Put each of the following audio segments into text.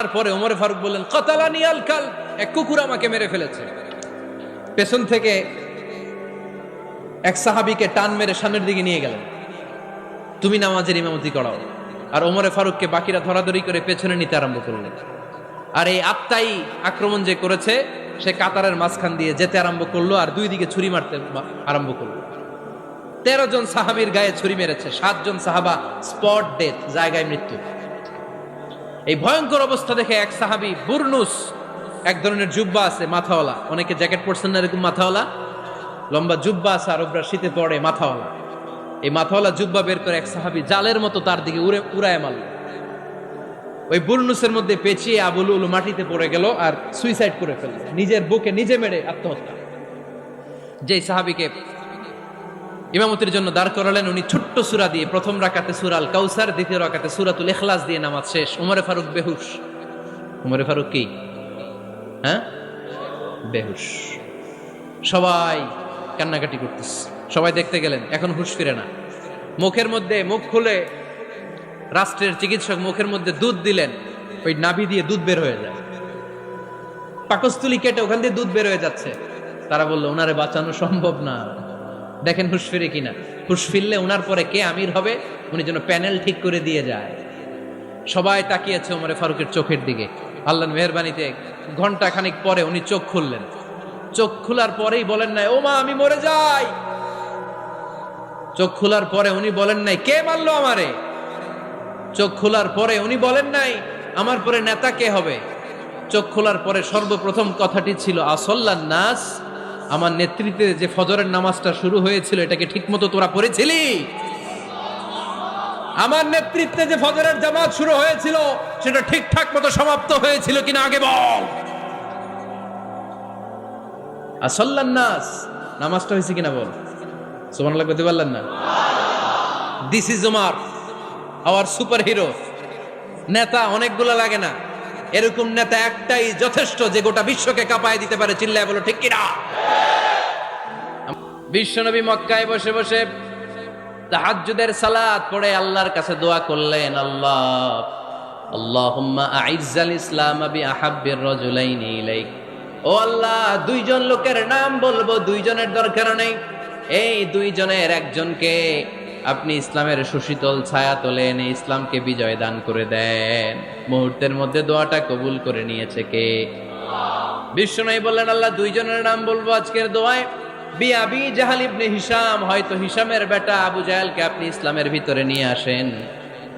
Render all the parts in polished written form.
তারপরে ওমর ফারুক বললেন কাতালানি আল কাল, এক কুকুর আমাকে মেরে ফেলেছে। পেছন থেকে এক সাহাবীকে টান মেরে সামনের দিকে নিয়ে গেলেন, তুমি নামাজের ইমামতি করাও। আর ওমরে ফারুককে বাকিরা ধরাধরি করে পেছনে নিতে আরম্ভ করলেন। আর এই আত্মাই আক্রমণ যে করেছে সে কাতারের মাঝখান দিয়ে যেতে আরম্ভ করলো আর দুই দিকে ছুরি মারতে আরম্ভ করলো। 13 জন সাহাবীর গায়ে ছুরি মেরেছে, 7 জন সাহাবা স্পট ডেথ, জায়গায় মৃত্যু। এই ভয়ঙ্কর অবস্থা দেখে এক সাহাবী বুরনুস, এক ধরনের জুব্বা আছে মাথাওয়ালা, অনেকে জ্যাকেট পরছেন না এরকম মাথাওয়ালা, লম্বা জুব্বা আছে আরবরা শীতে পড়ে মাথাওয়ালা, এই মাথাওয়ালা জুব্বা বের করে এক সাহাবী জালের মতো তার দিকে উড়ায় মারল। ওই বুরনুসের মধ্যে পেঁচিয়ে আবুল উলু মাটিতে পড়ে গেল আর সুইসাইড করে ফেলল, নিজের বুকে নিজে মেরে আত্মহত্যা। যেই সাহাবীকে ইমামতির জন্য দাঁড় করালেন উনি ছোট্ট সূরা দিয়ে প্রথম রাকাতে সূরা আল কাউসার, দ্বিতীয় রাকাতে সূরাতুল ইখলাস দিয়ে নামাজ শেষ। ওমরে ফারুক বেহুশ। ওমরে ফারুক কি বেহুশ। সবাই কান্নাকাটি করতেছে, সবাই দেখতে গেলেন, এখন হুঁশ ফিরে না। মুখের মধ্যে মুখ খুলে রাষ্ট্রের চিকিৎসক মুখের মধ্যে দুধ দিলেন, ওই নাভি দিয়ে দুধ বের হয়ে যায়, পাকস্থলী কেটে ওখান দিয়ে দুধ বের হয়ে যাচ্ছে। তারা বললো ওনারে বাঁচানো সম্ভব না, দেখেন হুঁশ ফিরে কিনা। হুঁশ ফিরলে ওনার পরে কে আমির হবে উনি যেন প্যানেল ঠিক করে দিয়ে যায়। সবাই তাকিয়েছে ওমরে ফারুকের চোখের দিকে। আল্লাহর মেহেরবানিতে ঘন্টা খানিক পরে উনি চোখ খুললেন। চোখ খোলার পরেই বলেন নাই ও মা আমি মরে যাই। চোখ খোলার পরে উনি বলেন নাই কে মারলো আমারে। চোখ খোলার পরে উনি বলেন নাই আমার পরে নেতা কে হবে। চোখ খোলার পরে সর্বপ্রথম কথাটি ছিল আসল্লান নাস, আমার নেতৃত্বে যে ফজরের নামাজটা শুরু হয়েছিল এটাকে ঠিকমতো তোরা পড়েছিলি? আমার নেতৃত্বে যে ফজরের জামাত শুরু হয়েছিল সেটা ঠিকঠাক মতো সমাপ্ত হয়েছিল কিনা আগে বল। আসল্লান নাস, নামাজটা হয়েছে কিনা বল। সুবহানাল্লাহ কইতে পারলেন না? This is Omar, hour super hero. নেতা অনেকগুলো লাগে না, এরকম নেতা একটাই যথেষ্ট যে গোটা বিশ্বকে কাঁপায় দিতে পারে। চিল্লায় বলো ঠিক কিনা। বিশ্বনবী মক্কায় বসে বসে তাহাজ্জুদের সালাত পড়ে আল্লাহর কাছে দোয়া করলেন, আল্লাহুম্মা আইজ্জাল ইসলাম বিআহাব্বির রাজুলাইনি ইলাইক। ও আল্লাহ, দুইজন লোকের নাম বলবো, দুইজনের দরকার নেই, এই দুইজনের একজনকে আপনি ইসলামের সুশীতল ছায়া তোলে এনে ইসলামকে বিজয় দান করে দেন। মুহূর্তের মধ্যে দোয়াটা কবুল করে নিয়েছে কে? বিশ্বনবী বললেন আল্লাহ দুইজনের নাম বলবো আজকের দোয়ায়। আবি জাহাল ইবনে হিশাম, হয়তো হিশামের বেটা আবু জাহেলকে আপনি ইসলামের ভিতরে নিয়ে আসেন,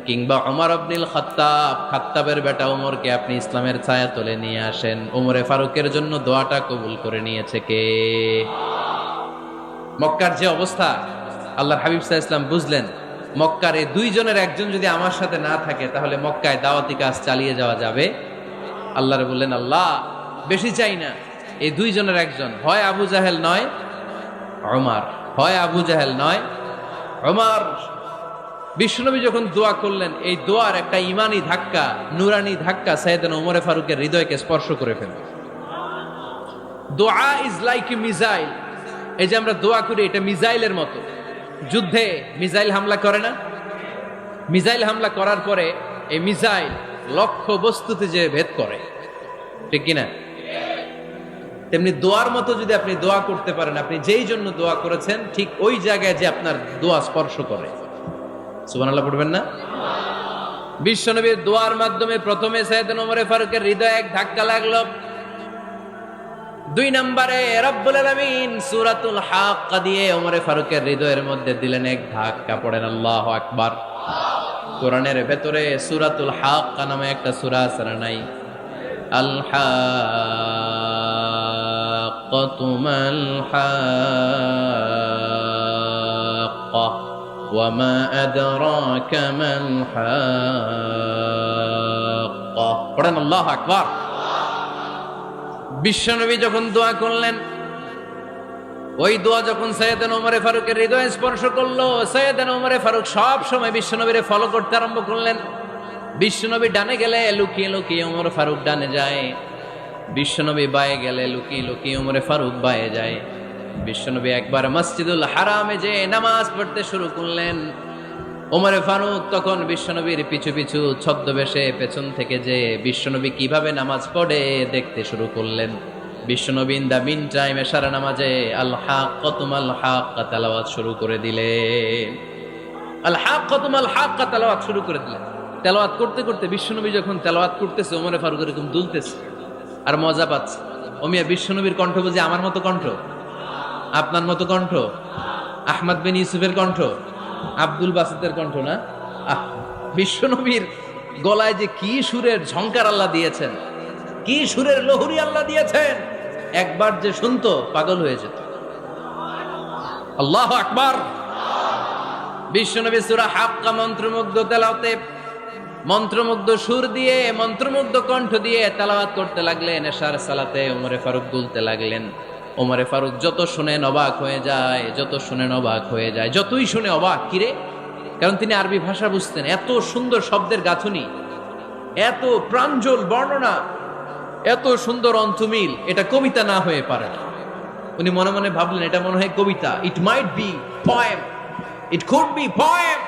কিংবা ওমর ইবনুল খাত্তাব, খাত্তাবের বেটা ওমরকে আপনি ইসলামের ছায়া তোলে নিয়ে আসেন। ওমরে ফারুকের জন্য দোয়াটা কবুল করে নিয়েছে কে? মক্কার যে অবস্থা, আল্লাহর হাবিব সাল্লাল্লাহু আলাইহি ওয়াসাল্লাম বুঝলেন মক্কার এই দুইজনের একজন যদি আমার সাথে না থাকে তাহলে মক্কায় দাওয়াতি কাজ চালিয়ে যাওয়া যাবে। আল্লাহরে বললেন আল্লাহ বেশি চাই না, এই দুইজনের একজন, হয় আবু জাহেল নয় ওমর, হয় আবু জাহেল নয় ওমর। বিশ্বনবী যখন দোয়া করলেন এই দোয়ার একটা ইমানি ধাক্কা, নুরানি ধাক্কা সাইয়েদনা ওমরে ফারুকের হৃদয়কে স্পর্শ করে ফেলল। দোয়া ইজ লাইক এ মিসাইল। এই যে আমরা দোয়া করি এটা মিসাইলের মতো। যুদ্ধে মিসাইল হামলা করে না? মিসাইল হামলা করার পরে এই মিসাইল লক্ষ্য বস্তুতে যে ভেদ করে, ঠিক কিনা? তেমনি দোয়ার মতো যদি আপনি দোয়া করতে পারেন, আপনি যেই জন্য দোয়া করেছেন ঠিক ওই জায়গায় যে আপনার দোয়া স্পর্শ করে। সুবহানাল্লাহ পড়বেন না? বিশ্বনবীর দোয়ার মাধ্যমে প্রথমে সাইয়েদনা ওমর ফারুকের হৃদয়ে এক ধাক্কা লাগলো। 2 নম্বরে রব্বুল আলামিন সূরাতুল হাক্কা দিয়ে ওমর ফারুকের হৃদয়ের মধ্যে দিলেন এক ধাক্কা। পড়েন আল্লাহু আকবার। কোরআনের ভেতরে সূরাতুল হাক্কা নামে একটা সূরা আছে না নাই? আল হাক্কাতু মাল হাক্কা ওয়া মা আদরাকা মাল হাক্কা। পড়েন আল্লাহু আকবার। বিশ্বনবী যখন দোয়া করলেন, ওই দোয়া যখন সাইয়েদনা ওমর ফারুকের হৃদয়ে স্পর্শ করলো, সাইয়েদনা ওমর ফারুক সব সময় বিশ্বনবীরে ফলো করতে আরম্ভ করলেন। বিশ্বনবী ডানে গেলে লুকিয়ে লুকিয়ে ওমর ফারুক ডানে যায়, বিশ্বনবী বায়ে গেলে লুকিয়ে লুকিয়ে ওমর ফারুক বায়ে যায়। বিশ্বনবী একবার মসজিদুল হারামে যে নামাজ পড়তে শুরু করলেন, ওমরে ফারুক তখন বিশ্বনবীর পিছু পিছু ছদ্মবেশে পেছন থেকে যে বিশ্বনবী কিভাবে নামাজ পড়ে দেখতে শুরু করলেন। বিশ্বনবী ইন দা মিন টাইম এশারা নামাজে আল হাক্কাতুমাল হাক্কা তেলাওয়াত শুরু করে দিলেন। আল হাক্কাতুমাল হাক্কা তেলাওয়াত শুরু করে দিলেন। তেলাওয়াত করতে করতে বিশ্বনবী যখন তেলাওয়াত করতেছে, ওমরে ফারুক এরকম দুলতেছে আর মজা পাচ্ছে। ওমিয়া বিশ্বনবীর কণ্ঠ বুঝি আমার মতো কণ্ঠ, আপনার মতো কণ্ঠ, আহমদ বিন ইউসুফের কণ্ঠ, আব্দুল বাসিতের কণ্ঠ না। বিশ্বনবীর গলায় যে কি সুরের ঝংকার আল্লাহ দিয়েছেন, কি সুরের লহরী আল্লাহ দিয়েছেন, একবার যে শুনতো পাগল হয়ে যেত। আল্লাহু আকবার। বিশ্বনবী সূরা হাক্কা মন্ত্রমুগ্ধ তেলাওয়াতে, মন্ত্রমুগ্ধ সুর দিয়ে, মন্ত্রমুগ্ধ কণ্ঠ দিয়ে তেলাওয়াত করতে লাগলেন। এশার সালাতে ওমরে ফারুক দুলতে লাগলেন। ওমরে ফারুক যত শুনেন অবাক হয়ে যায়, যত শুনেন অবাক হয়ে যায়, যতই শুনে অবাক। কিরে? কারণ তিনি আরবি ভাষা বুঝতেন। এত সুন্দর শব্দের গাঁথুনি, এত প্রাঞ্জল বর্ণনা, এত সুন্দর অন্তমিল, এটা কবিতা না হয়ে পারে না। উনি মনে মনে ভাবলেন এটা মনে হয় কবিতা। It might be poem, it could be poem.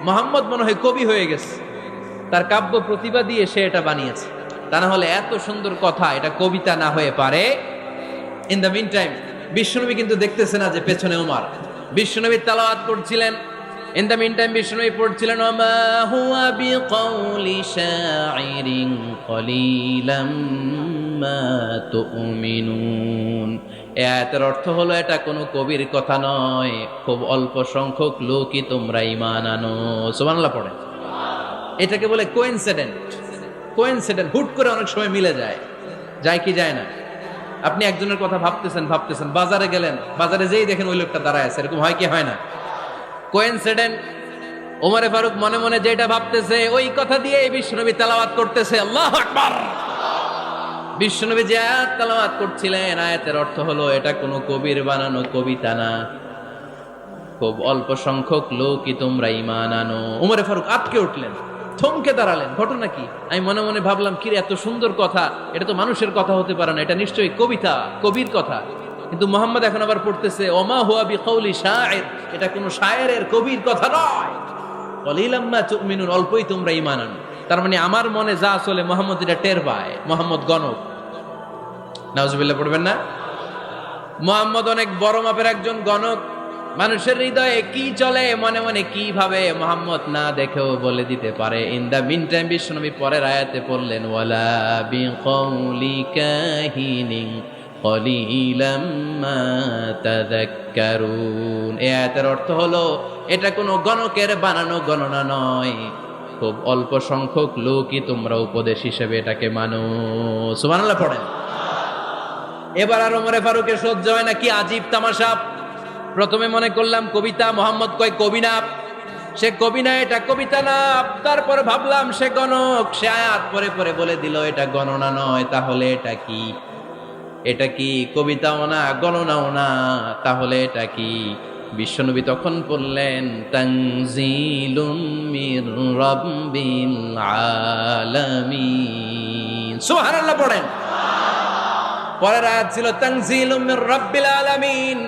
Muhammad মনে হয় কবি হয়ে গেছে, তার কাব্য প্রতিভা দিয়ে সে এটা বানিয়েছে। তা না হলে এত সুন্দর কথা এটা কবিতা না হয়ে পারে। ইন দ্য মিন টাইম বিশ্বনবী কিন্তু দেখতেছে না যে পেছনে ওমর। বিশ্বনবী তেলাওয়াত করছিলেন। ইন দ্য মিন টাইম বিশ্বনবী পড়ছিলেন ওমা হুয়া বিকাউলি শাইরিন কলিলাম মা তুমিনুন। এই আয়াতের অর্থ হলো এটা কোনো কবির কথা নয়, খুব অল্প সংখ্যক লোকই তোমরা ঈমান আনো। সুবহানাল্লাহ পড়েন। এটাকে বলে কোইন্সিডেন্ট। কোইন্সিডেন্ট হুট করে অনেক সময় মিলে যায়, যায় কি যায় না। আপনি একজনের কথা ভাবতেছেন ভাবতেছেন, বাজারে গেলেন, বাজারে যেই দেখেন ওই লোকটা দাঁড়ায় আছে, এরকম হয় কি হয় না? কোইন্সিডেন্ট। ওমরে ফারুক মনে মনে যেটা ভাবতেছে ওই কথা দিয়ে বিশ্বনবী তেলাওয়াত করতেছে। আল্লাহু আকবার। বিশ্বনবী যে আয়াত তেলাওয়াত করছিলেন, আয়াতের অর্থ হলো এটা কোনো কবির বানানো কবিতা না, খুব অল্প সংখ্যক লোকই তোমরা ঈমান আনো। ওমরে ফারুক আটকে উঠলেন, থমকে দাঁড়ালেন। ঘটনা কি? আমি মনে মনে ভাবলাম, কিরে এত সুন্দর কথা, এটা তো মানুষের কথা হতে পারে না, এটা নিশ্চয়ই কবিতা, কবির কথা। কিন্তু মুহাম্মদ এখন আবার পড়তেছে ওমা হুয়া বিকাউলি শাইর, এটা কোনো শায়েরের, কবির কথা নয়। কলিলাম মা তুমিনুন, অল্পই তোমরা ঈমান আনো। তার মানে আমার মনে যা চলে মুহাম্মদ এটা টের পায়। মুহাম্মদ গণক। নাউজুবিল্লাহ পড়বেন না? মুহাম্মদ অনেক বড় মাপের একজন গণক। মানুষের হৃদয়ে কি চলে, মনে মনে কি ভাবে, মুহাম্মদ না দেখেও বলে দিতে পারে। ইন দা মিন টাইম বিশ্বনবী পরের আয়াতে পড়লেন ওয়ালা বিকাউলি কাহিনিন কলিলাম মা তাযাক্কারুন। এই আয়াতের অর্থ হলো এটা কোনো গণকের বানানো গণনা নয়, খুব অল্প সংখ্যক লোকই তোমরা উপদেশ হিসেবে এটাকে মানো। সুবহানাল্লাহ পড়েন। এবার আর ওমরে ফারুকের সহ্য হয় না, কি আজীব তামাশা। প্রথমে মনে করলাম কবিতা, মোহাম্মদ কয় কবি না, সে কবি না, এটা কবিতা না। তারপর ভাবলাম সে গণক, সে আয়াত পরে পরে বলে দিল এটা গণনা নয়, তাহলে এটা কি? এটা কি কবিতাও না, গণনাও না, তাহলে এটা কি? বিশ্বনবী তখন বললেন তানজিলুম মির রাব্বিল আলামিন। সুবহানাল্লাহ পড়েন। পরের আয়াত ছিল তানজিলুম মির রাব্বিল আলামিন।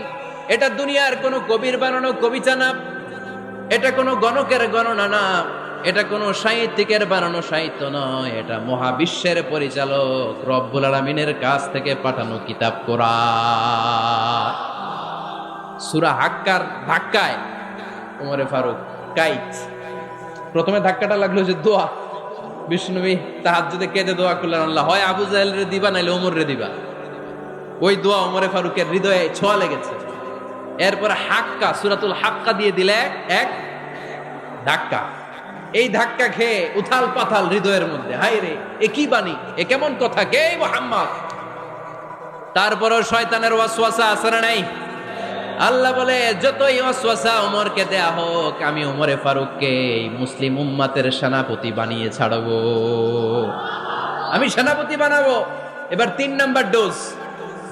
এটা দুনিয়ার কোনো কবির বানানো কবিতা না, এটা কোনো গণকের গণনা না, এটা কোনো সাহিত্যিকের বানানো সাহিত্য নয়, এটা মহাবিশ্বের পরিচালক রব্বুল আলামিনের কাছ থেকে পাঠানো কিতাব কোরআন। সূরা হাক্কার ধাক্কায় ওমরে ফারুক কাইত। প্রথমে ধাক্কাটা লাগলো যে দোয়া। বিষ্ণুনবী তাহাজ্জুদে কেঁদে দোয়া করলেন, আল্লাহ হয় আবু জাহেল রে দিবা, নাইলে ওমর রে দিবা। ওই দোয়া ওমরে ফারুকের হৃদয়ে ছোঁয়া লেগেছে। এরপর হাক্কা, সূরাতুল হাক্কা দিয়ে দিলে এক ধাক্কা। এই ধাক্কা খেয়ে উথাল পাথাল হৃদয়ের মধ্যে, হায় রে এ কি বাণী, এ কেমন কথা, কে মুহাম্মদ? তারপরও শয়তানের ওয়াসওয়াসা আছে না নাই? আল্লাহ বলে যতই ওয়াসওয়াসা ওমরকে দেয়া হোক, আমি ওমরে ফারুককে এই মুসলিম উম্মাতের সেনাপতি বানিয়ে ছাড়বো, আমি সেনাপতি বানাবো। এবার 3 নাম্বার ডোজ।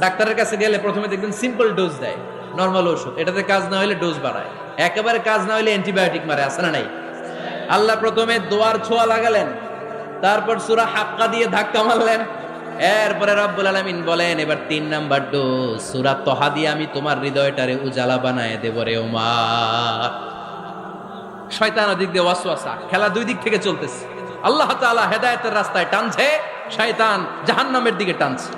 ডাক্তারের কাছে গেলে প্রথমে দেখবেন সিম্পল ডোজ দেয়, নরমাল ওষুধ, এটাতে কাজ না হলে ডোজ বাড়ায়, একেবারে কাজ না হলে অ্যান্টিবায়োটিক মারে, আছে না নাই? আল্লাহ প্রথমে দোয়ার ছোঁয়া লাগালেন, তারপর সূরা হাক্কা দিয়ে ধাক্কা মারলেন, এরপরে রব্বুল আলামিন বলেন এবার 3 নাম্বার ডোজ সূরা তহা দিয়ে আমি তোমার হৃদয়টারে উজালা বানায় দেব রে ওমর। শয়তান দিক দিয়ে ওয়াসওয়াসা, খেলা দুই দিক থেকে চলতেছে। আল্লাহ তাআলা হেদায়েতের রাস্তায় টানছে, শয়তান জাহান্নামের দিকে টানছে।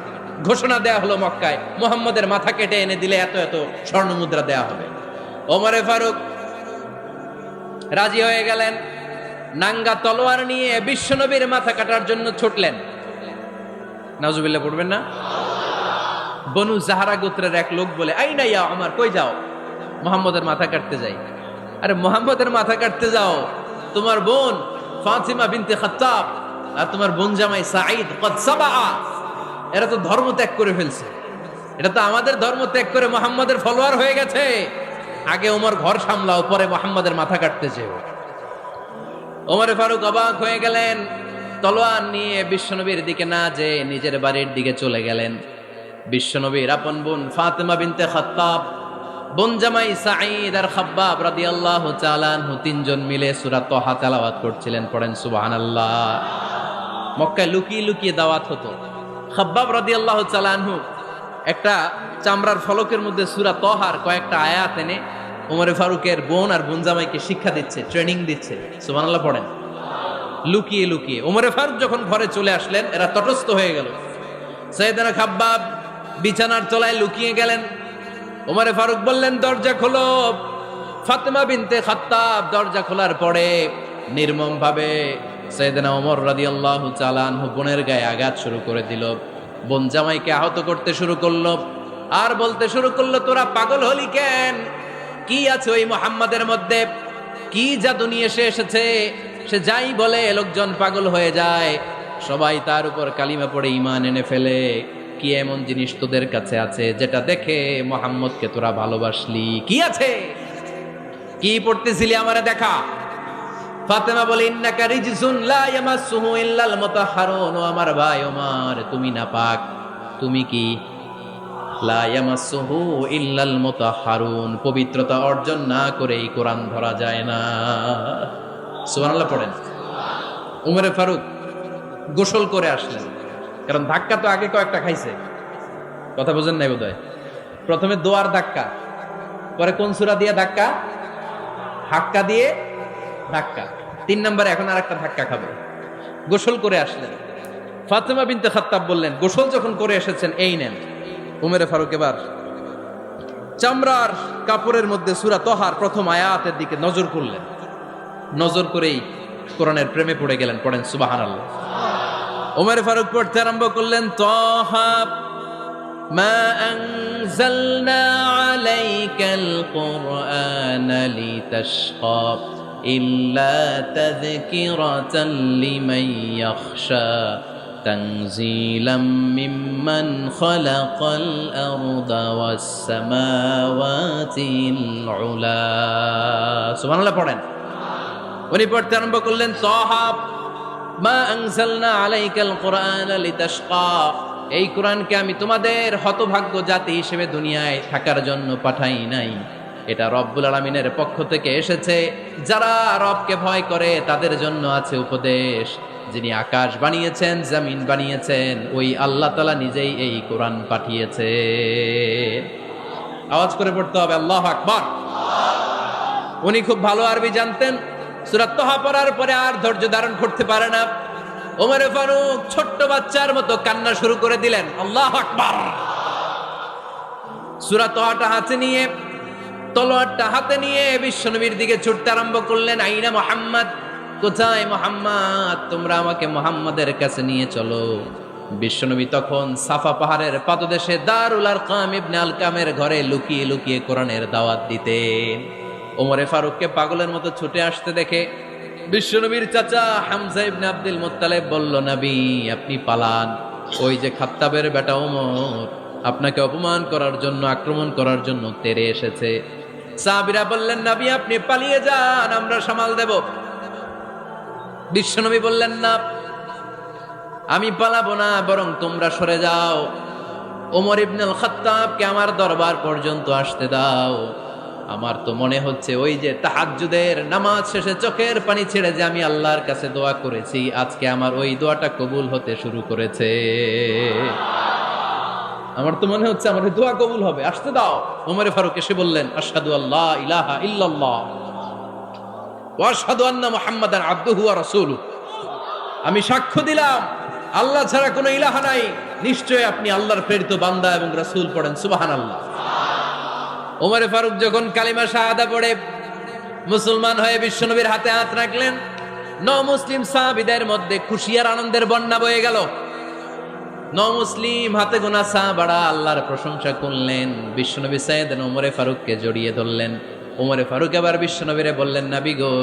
ঘোষণা দেয়া হলো মক্কায়, মুহাম্মদের মাথা কেটে এনে দিলে এত এত স্বর্ণ মুদ্রা দেয়া হবে। ওমরে ফারুক রাজি হয়ে গেলেন, নাঙ্গা তলোয়ার নিয়ে বিশ্বনবীর মাথা কাটার জন্য ছুটলেন। নাউজুবিল্লাহ পড়বেন না? বনু জাহারা গোত্রের এক লোক বলে, আইনা ইয়া ওমর, কই যাও? মুহাম্মদের মাথা কাটতে যাই। আরে মুহাম্মদের মাথা কাটতে যাও? তোমার বোন ফাতিমা বিনতে খাত্তাব আর তোমার বোন জামাই সাঈদ কদ সাবা, এরা তো ধর্ম ত্যাগ করে ফেলছে। এটা তো আমাদের ধর্ম ত্যাগ করে মুহাম্মদের ফলোয়ার হয়ে গেছে। আগে ওমর ঘর সামলাও, পরে মুহাম্মদের মাথা কাটতে যেও। ওমরে ফারুক অবাক হয়ে গেলেন, তলোয়ার নিয়ে বিশ্বনবীর দিকে না যে নিজের বাড়ির দিকে চলে গেলেন। বিশ্বনবীর আপন বোন ফাতিমা বিনতে খাত্তাব, বোন জামাই সাঈদ আর খাব্বাব রাদিয়াল্লাহু তাআলা আনহু তিনজন মিলে সূরা তাহা তেলাওয়াত করছিলেন। পড়েন সুবহানাল্লাহ। মক্কায় লুকিয়ে লুকিয়ে দাওয়াত হতো। খাব্বাব রাদিয়াল্লাহু তাআলা আনহু একটা চামড়ার ফলকের মধ্যে সূরা তাহার কয়েকটা আয়াত এনে ওমরে ফারুকের বোন আর বোন জামাইকে শিক্ষা দিচ্ছে, ট্রেনিং দিচ্ছে। সুবহানাল্লাহ পড়েন। লুকিয়ে লুকিয়ে ওমরে ফারুক যখন ঘরে চলে আসলেন, এরা তটস্থ হয়ে গেল। সাইয়েদনা খাব্বাব বিছানার তলায় লুকিয়ে গেলেন। ওমরে ফারুক বললেন, দরজা খোলো। ফাতিমা বিনতে খাত্তাব দরজা খোলার পরে নির্মম ভাবে সাইয়েদনা ওমর রাদিয়াল্লাহু তাআলা আনহু বোনের গায়ে আঘাত শুরু করে দিল। বোন জামাইকে আহত করতে শুরু করলো আর বলতে শুরু করলো, তোরা পাগল হলি কেন? কি আছে ওই মুহাম্মাদের মধ্যে? কি জাদু নিয়ে এসেছে? সে যাই বলে লোকজন পাগল হয়ে যায়, সবাই তার উপর কালিমা পড়ে ঈমান এনে ফেলে। কি এমন জিনিস তোদের কাছে আছে যেটা দেখে মুহাম্মদকে তোরা ভালোবাসলি? কি আছে? কি পড়তেছিলি আমারে দেখা। ফাতেমা বলে, ইন্নাকা রিজসুন লা ইয়ামাসসুহু ইল্লাল মুতাহহারুন। ও আমার ভাই ওমর, তুমি নাপাক। তুমি কি? লা ইয়ামাসসুহু ইল্লাল মুতাহহারুন, পবিত্রতা অর্জন না করে এই কোরআন ধরা যায় না। সুবহানাল্লাহ পড়েন। উমরে ফারুক গোসল করে আসলেন, কারণ ধাক্কা তো আগে কয়েকটা খাইছে। কথা বুঝেন নাই বোধহয়? প্রথমে দোয়ার ধাক্কা, পরে কোন সূরা দিয়ে ধাক্কা? হাক্কা দিয়ে ধাক্কা। 3 নম্বরে এখন আরেকটা ধাক্কা খাবে। গোসল করে আসলেন। ফাতিমা বিনতে খাত্তাব বললেন, গোসল যখন করে এসেছেন, এই নেন। উমরে ফারুক এবার চামড়ার কাপড়ের মধ্যে সূরা তাহার প্রথম আয়াতের দিকে নজর করলেন। নজর করেই কোরআনের প্রেমে পড়ে গেলেন। পড়েন সুবহানাল্লাহ। উমরে ফারুক পড়তে আরম্ভ করলেন, তাহা মা আনজালনা আলাইকাল কুরআনা লিতাশকা ইল্লা তাযকিরাতাল লিমান ইয়াখশা তানজিলাম মিম্মান খালাকাল আরদা ওয়াস সামাওয়াতিল উলা। সুবহানাল্লাহ পড়েন। উনি পড়তে আরম্ভ করলেন, তাহা মা আনজালনা আলাইকাল কুরআনা লিতাশকা, এই কোরআনকে আমি তোমাদের হতভাগ্য জাতি হিসেবে দুনিয়ায় থাকার জন্য পাঠাই নাই। এটা রব্বুল আলামিনের পক্ষ থেকে এসেছে। যারা রবকে ভয় করে তাদের জন্য আছে উপদেশ। যিনি আকাশ বানিয়েছেন, জমিন বানিয়েছেন, ওই আল্লাহ তাআলা নিজেই এই কোরআন পাঠিয়েছে। আওয়াজ করে পড়তে হবে, আল্লাহু আকবার। উনি খুব ভালো আরবি জানতেন। সূরা তাহা পড়ার পরে আর ধৈর্য ধারণ করতে পারে না। ওমরে ফারুক ছোট্ট বাচ্চার মতো কান্না শুরু করে দিলেন। আল্লাহু আকবার। সূরা তাহাটা হাতে নিয়ে, তলোয়ারটা হাতে নিয়ে বিশ্বনবীর দিকে ছুটতে আরম্ভ করলেন। আইনা মুহাম্মদ, কোথায় মুহাম্মদ? তোমরা আমাকে মুহাম্মাদের কাছে নিয়ে চলো। বিশ্বনবী তখন সাফা পাহাড়ের পাদদেশে দারুল আরকাম ইবনে আলকামের ঘরে লুকিয়ে লুকিয়ে কোরআনের দাওয়াত দিতেন। ওমরে ফারুককে পাগলের মতো ছুটে আসতে দেখে বিশ্বনবীর চাচা হামজা ইবনে আব্দুল মুত্তালিব বলল, নবী আপনি পালান। ওই যে খাত্তাবের বেটা ওমর আপনাকে অপমান করার জন্য, আক্রমণ করার জন্য তেরে এসেছে। সাহাবীরা বললেন, নবী আপনি পালিয়ে যান, আমরা সামাল দেব। বিশ্বনবী বললেন, না আমি পালাবো না, বরং তোমরা সরে যাও। ওমর ইবনুল খাত্তাবকে আমার দরবার পর্যন্ত আসতে দাও। আমার তো মনে হচ্ছে ওই যে তাহাজ্জুদের নামাজ শেষে চোখের পানি ছেড়ে যে আমি আল্লাহর কাছে দোয়া করেছি, আজকে আমার ওই দোয়াটা কবুল হতে শুরু করেছে। আমার তো মনে হচ্ছে আমার দোয়া কবুল হবে, আসতে দাও। ওমরে ফারুক এসে বললেন, আশহাদু আল্লা ইলাহা ইল্লাল্লাহ। ওয়া আশহাদু আন্না মুহাম্মাদান আবদুহু ওয়া রাসূলুহু, আমি সাক্ষ্য দিলাম আল্লাহ ছাড়া কোনো ইলাহ নাই, নিশ্চয় আপনি আল্লাহর প্রেরিত বান্দা এবং রাসূল। পড়েন সুবহানাল্লাহ। ওমর ফারুক যখন কালিমা শাহাদা পড়ে মুসলমান হয়ে বিশ্বনবীর হাতে হাত রাখলেন, মুসলিম সাহাবীদের মধ্যে খুশি আর আনন্দের বন্যা বয়ে গেল। মুসলিম হাতে গোনা সাহাবারা আল্লাহর প্রশংসা করলেন। বিশ্বনবী সাইয়েদনা ওমরে ফারুককে জড়িয়ে ধরলেন। ওমরে ফারুক এবার বিশ্বনবীরে বললেন, নবী গো,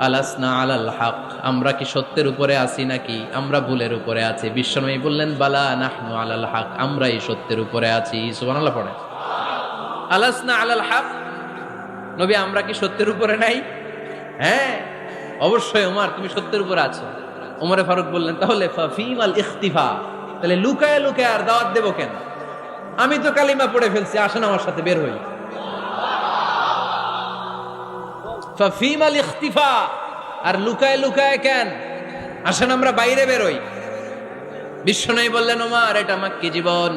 আলাসনা আলাল হক, আমরা কি সত্যের উপরে আছি নাকি আমরা ভুলের উপরে আছি? বিশ্বনবী বললেন, বালা নাহনু আলাল হক, আমরা এই সত্যের উপরে আছি। সুবহানাল্লাহ পড়ে। আলাসনা আলাল হক, নবী আমরা কি সত্যের উপরে নাই? হ্যাঁ অবশ্যই ওমর, তুমি সত্যের উপরে আছো। ওমরে ফারুক বললেন, তাহলে ফাফিমাল ইখতিফা, তাহলে লুকায় লুকায় আর দাওয়াত দেব কেন? আমি তো কালিমা পড়ে ফেলছি, আসেন আমার সাথে বের হই। ফাফিমাল ইখতিফা, আর লুকায় লুকায় কেন? আসেন আমরা বাইরে বের হই। বিশ্বনবী বললেন, ওমর এটা মাক্কি জীবন,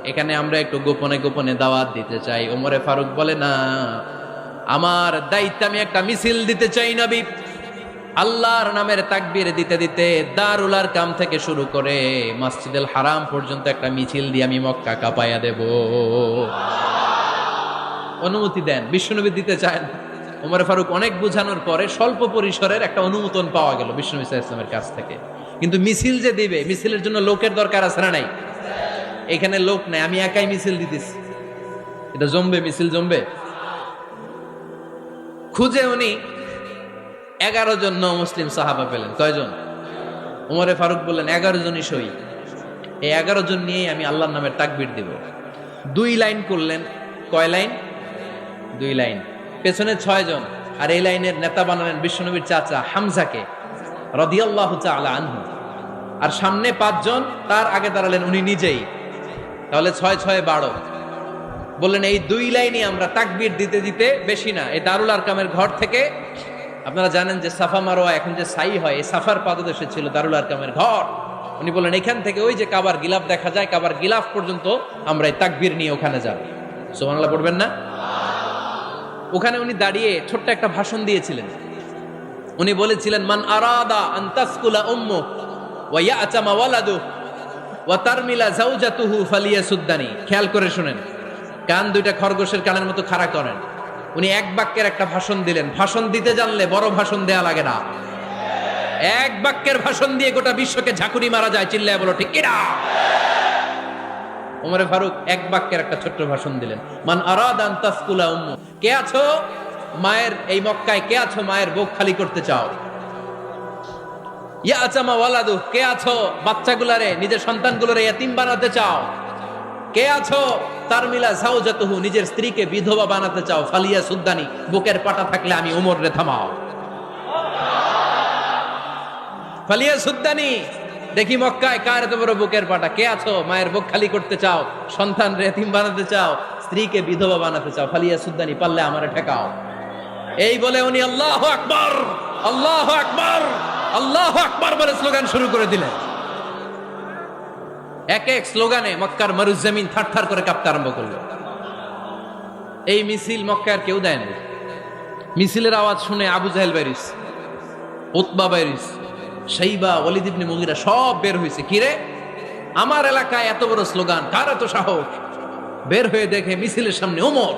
এখানে আমরা একটু গোপনে গোপনে দাওয়াত দিতে চাই। ওমরে ফারুক বলে, না, আমার দায়িত্ব, আমি একটা মিছিল দিতে চাই নবী। আল্লাহর নামের তাকবীর দিতে দিতে দারুল আরকাম থেকে শুরু করে মসজিদুল হারাম পর্যন্ত একটা মিছিল দিয়ে আমি মক্কা কাঁপাইয়া দেব। অনুমতি দেন। বিশ্বনবী দিতে চান। ওমর ফারুক অনেক বোঝানোর পরে স্বল্প পরিসরের একটা অনুমোদন পাওয়া গেল বিশ্বনবী সাল্লাল্লাহু আলাইহি ওয়াসাল্লামের কাছ থেকে। কিন্তু মিছিল যে দিবে, মিছিলের জন্য লোকের দরকার আছে না নাই? এখানে লোক নাই, আমি একাই মিছিল দিতেছি। এটা জমবে, মিছিল জমবে। খুঁজে উনি 11 জন মুসলিম সাহাবা পেলেন। কয়জন? ওমরে ফারুক বললেন, 11 জনই সই। এই 11 জন নিয়ে আমি আল্লাহর নামের তাকবীর দিব। 2 লাইন করলেন। কয় লাইন? 2 লাইন। পেছনে 6 জন, আর এই লাইনের নেতা বানালেন বিশ্বনবীর চাচা হামজাকে রাদিয়াল্লাহু তাআলা আনহু। আর সামনে 5 জন, তার আগে দাঁড়ালেন উনি নিজেই। তাহলে 6 6 12। বললেন, এই 2 লাইনে আমরা তাকবীর দিতে দিতে, বেশি না, এই দারুল আরকামের ঘর থেকে, আপনারা জানেন যে সাফা মারোয়া এখন যে সাই হয়, এই সাফার পাদদেশে ছিল দারুল আরকামের ঘর। উনি বললেন, এখান থেকে ওই যে কাবার গিলাফ দেখা যায়, কাবার গিলাফ পর্যন্ত আমরা এই তাকবীর নিয়ে ওখানে যাব। সুবহানাল্লাহ পড়বেন না? ওখানে উনি দাঁড়িয়ে ছোট্ট একটা ভাষণ দিয়েছিলেন। উনি বলেছিলেন, মান আরাদা আন তাসকুলা উম্মু ওয়া ইয়াতামা ওয়ালাদু ওয়া তারমিলা যাওজাতুহু ফালিয়াসুদ্দানি। খেয়াল করে শুনেন, কান দুইটা খরগোশের কানের মতো খাড়া করেন। উনি এক বাক্যের একটা ভাষণ দিলেন। ভাষণ দিতে জানলে বড় ভাষণ দেয়া লাগে না। এক বাক্যের ভাষণ দিয়ে গোটা বিশ্বকে ঝাঁকুনি মারা যায়। চিল্লায় বলো ঠিক কিনা? ওমরে ফারুক এক বাক্যের একটা ছোট্ট ভাষণ দিলেন। মান আরাদা আন তাসকুলা উম্মু, কে আছো মায়ের এই মক্কায়, কে আছো মায়ের বুক খালি করতে চাও? ইয়াতামা ওয়ালাদু, কে আছো বাচ্চাগুলারে, নিজের সন্তানগুলোরে ইয়াতিম বানাতে চাও? কে আছো তারমিলা যাওজাতুহু, নিজের স্ত্রীকে বিধবা বানাতে চাও? ফালিয়া সুদ্দানি, বুকের পাটা থাকলে আমি ওমর রে থামাও। ফালিয়া সুদ্দানি, দেখি মক্কায় কার এত বড় বুকের পাটা। কে আছো মায়ের বুক খালি করতে চাও, সন্তান রে এতিম বানাতে চাও, স্ত্রীকে বিধবা বানাতে চাও? ফালিয়া সুদ্দানি, পারলে আমারে ঠেকাও। এই বলে উনি আল্লাহু আকবার, আল্লাহু আকবার, আল্লাহু আকবার বলে স্লোগান শুরু করে দিলেন। এক এক স্লোগানে মক্কার মরুজমিন থারথার করে কাঁপতে আরম্ভ করলো। এই মিছিল মক্কার কেউ দেয় না। মিছিলের আওয়াজ শুনে আবু জাহেল বাইরিস, উতবা বাইরিস, শাইবা, ওয়ালিদ ইবনে মুগিরা সব বের হয়েছে। কিরে, আমার এলাকায় এত বড় স্লোগান, কার এত সাহস? বের হয়ে দেখে মিছিলের সামনে ওমর।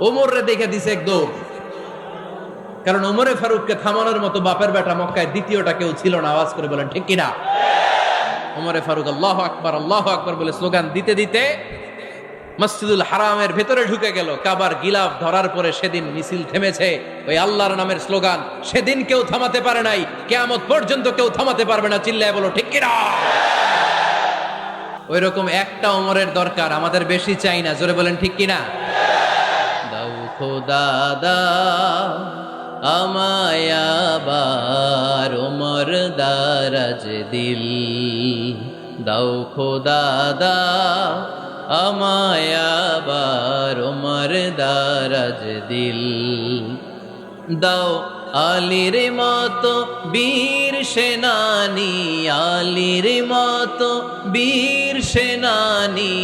ওমর রে দেখে দিছে এক দৌড়। কারণ ওমরে ফারুককে থামানোর মতো বাপের বেটা মক্কায় দ্বিতীয়টা কেউ ছিল না। আওয়াজ করে বলেন ঠিক কিনা? ওমরে ফারুক আল্লাহু আকবার, আল্লাহু আকবার বলে স্লোগান দিতে দিতে মসজিদুল হারামের ভেতরে ঢুকে গেল। কাবার গিলাফ ধরার পরে সেদিন মিছিল থেমেছে। ওই আল্লাহর নামের স্লোগান সেদিন কেউ থামাতে পারে নাই, কিয়ামত পর্যন্ত কেউ থামাতে পারবে না। চিল্লায় বলো ঠিক কিনা? ওই রকম একটা ওমরের দরকার, আমাদের বেশি চাই না। জোরে বলেন ঠিক কিনা? দাও খোদা দাও আমায় আবার ওমর দারাজ দিল, দাও খোদা দাও আমায় আবার ওমর দারাজ দিল, দাও আলীর মতো বীর সেনানি, আলীর মতো বীর সেনানি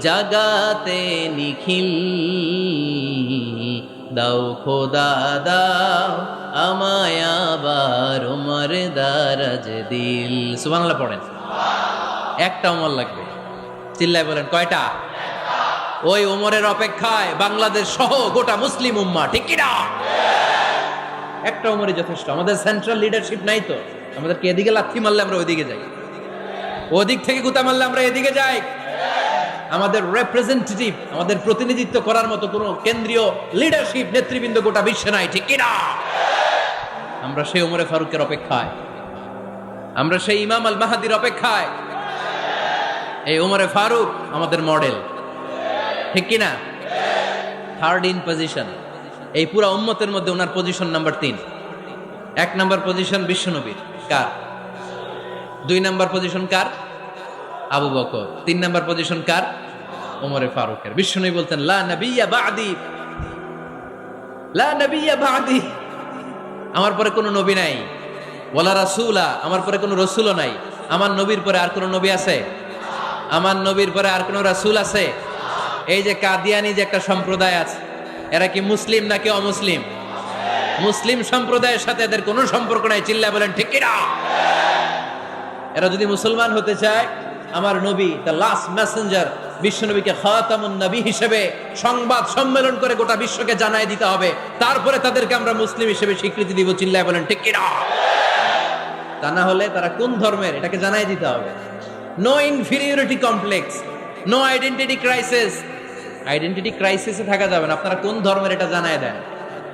জাগাতে নিখিল, দাও খোদা দাও আমায় আবার উমর দারাজ দিল। সুবহানাল্লাহ পড়েন। একটা উমর লাগবে, চিল্লায় বলেন কয়টা? ওই উমরের অপেক্ষায় বাংলাদেশ সহ গোটা মুসলিম উম্মাহ, ঠিক কি না? একটা উমরই যথেষ্ট। আমাদের সেন্ট্রাল লিডারশিপ নাই তো, আমাদেরকে এদিকে লাথি মারলে আমরা ওইদিকে যাই, ওদিক থেকে গুতা মারলে আমরা এদিকে যাই। আমাদের রিপ্রেজেন্টেটিভ, আমাদের প্রতিনিধিত্ব করার মতো কোন কেন্দ্রীয় লিডারশিপ নেতৃবৃন্দ গোটা বিশ্বে নাই, ঠিক কি না? আমরা সেই উমরে ফারুকের অপেক্ষায়, আমরা সেই ইমাম আল মাহাদির অপেক্ষায়। এই উমরে ফারুক আমাদের মডেল, ঠিক কি না? থার্ড ইন পজিশন এই পুরা উম্মতের মধ্যে ওনার পজিশন নাম্বার 3। 1 নাম্বার পজিশন বিশ্বনবীর, কার? 2 নাম্বার পজিশন কার? আবু বকর। 3 নাম্বার পজিশন কার? ওমরে ফারুকের। বিশ্বনবী বলতেন লা নবিয়্যা বা'দি, লা নবিয়্যা বা'দি, আমার পরে কোনো নবী নাই। ওয়ালা রাসূলা, আমার পরে কোনো রাসূলও নাই। আমার নবীর পরে আর কোনো নবী আছে? আমার নবীর পরে আর কোনো রাসূল আছে? এই যে কাদিয়ানি যে একটা সম্প্রদায় আছে, এরা কি মুসলিম নাকি অমুসলিম? মুসলিম সম্প্রদায়ের সাথে এদের কোনো সম্পর্ক নাই, চিল্লা বলেন ঠিক কি না? এরা যদি মুসলমান হতে চায়, আমার নবী দ্য লাস্ট মেসেঞ্জার বিশ্বনবীকে খাতামুন নবী হিসেবে সংবাদ সম্মেলন করে গোটা বিশ্বকে জানাই দিতে হবে, তারপরে তাদেরকে আমরা মুসলিম হিসেবে স্বীকৃতি দিব, চিল্লায় বলেন ঠিক কি না? তা না হলে তারা কোন ধর্মের এটাকে জানাই দিতে হবে। No inferiority complex, no identity crisis. Identity ক্রাইসিসে থাকা যাবে না। আপনারা কোন ধর্মের এটা জানায় দেন।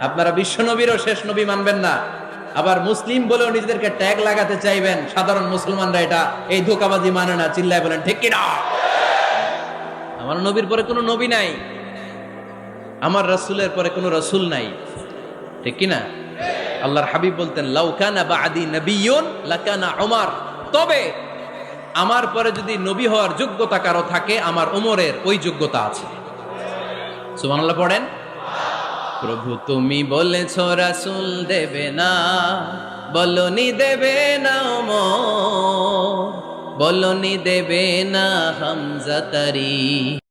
আপনারা বিশ্বনবীরও শেষ নবী মানবেন না, আবার মুসলিম বলেও নিজেদেরকে ট্যাগ লাগাতে চাইবেন। সাধারণ মুসলমানরা এটা এই ধোঁকাবাজি মানে না, চিল্লায় বলেন ঠিক কি না? আমার নবীর পরে কোনো নবী নাই, আমার রাসূলের পরে কোনো রাসূল নাই, ঠিক কি না? আল্লাহর হাবিব বলতেন লাউ কানা বা'দি নাবিয়্যুন লাকানা উমর, তবে আমার পরে যদি নবী হওয়ার যোগ্যতা কারো থাকে, আমার ওমরের ওই যোগ্যতা আছে। সুবহানাল্লাহ পড়েন। প্রভু তুমি বলেছ রাসূল দেবে না, বলনি দেবে না ওমর, বলনি দেবে না হামজা তারি।